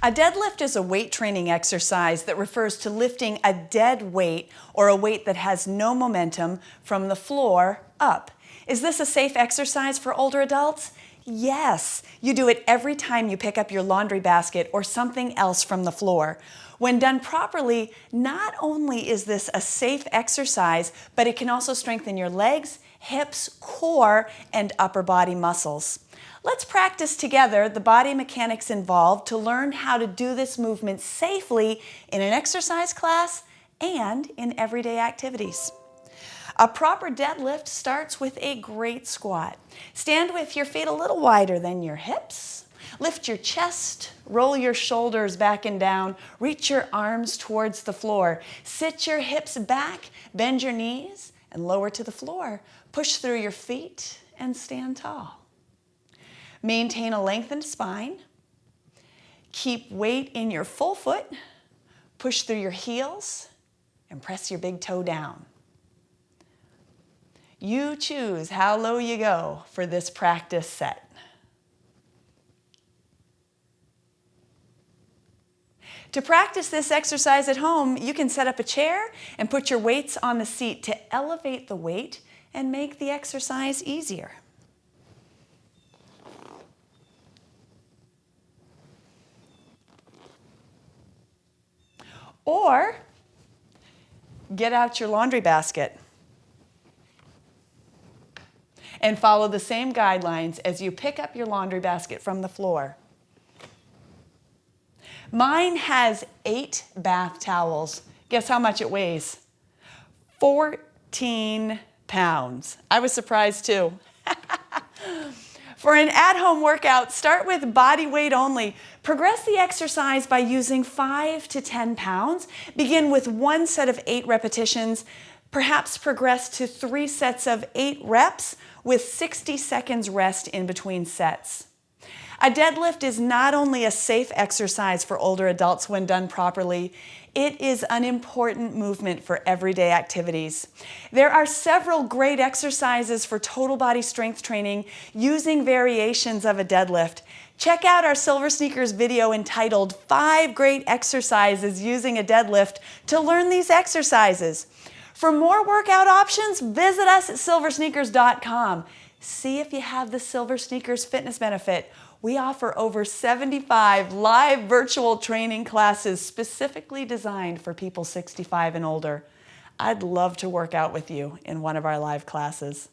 A deadlift is a weight training exercise that refers to lifting a dead weight or a weight that has no momentum from the floor up. Is this a safe exercise for older adults? Yes, you do it every time you pick up your laundry basket or something else from the floor. When done properly, not only is this a safe exercise, but it can also strengthen your legs, hips, core, and upper body muscles. Let's practice together the body mechanics involved to learn how to do this movement safely in an exercise class and in everyday activities. A proper deadlift starts with a great squat. Stand with your feet a little wider than your hips. Lift your chest, roll your shoulders back and down, reach your arms towards the floor. Sit your hips back, bend your knees, and lower to the floor. Push through your feet and stand tall. Maintain a lengthened spine. Keep weight in your full foot. Push through your heels and press your big toe down. You choose how low you go for this practice set. To practice this exercise at home, you can set up a chair and put your weights on the seat to elevate the weight and make the exercise easier. Or get out your laundry basket and follow the same guidelines as you pick up your laundry basket from the floor. Mine has 8 bath towels. Guess how much it weighs? 14 pounds. I was surprised too. For an at-home workout, start with body weight only. Progress the exercise by using 5 to 10 pounds. Begin with 1 set of 8 repetitions. Perhaps progress to 3 sets of 8 reps with 60 seconds rest in between sets. A deadlift is not only a safe exercise for older adults when done properly, it is an important movement for everyday activities. There are several great exercises for total body strength training using variations of a deadlift. Check out our Silver Sneakers video entitled 5 Great Exercises Using a Deadlift to learn these exercises. For more workout options, visit us at silversneakers.com. See if you have the Silver Sneakers fitness benefit. We offer over 75 live virtual training classes specifically designed for people 65 and older. I'd love to work out with you in one of our live classes.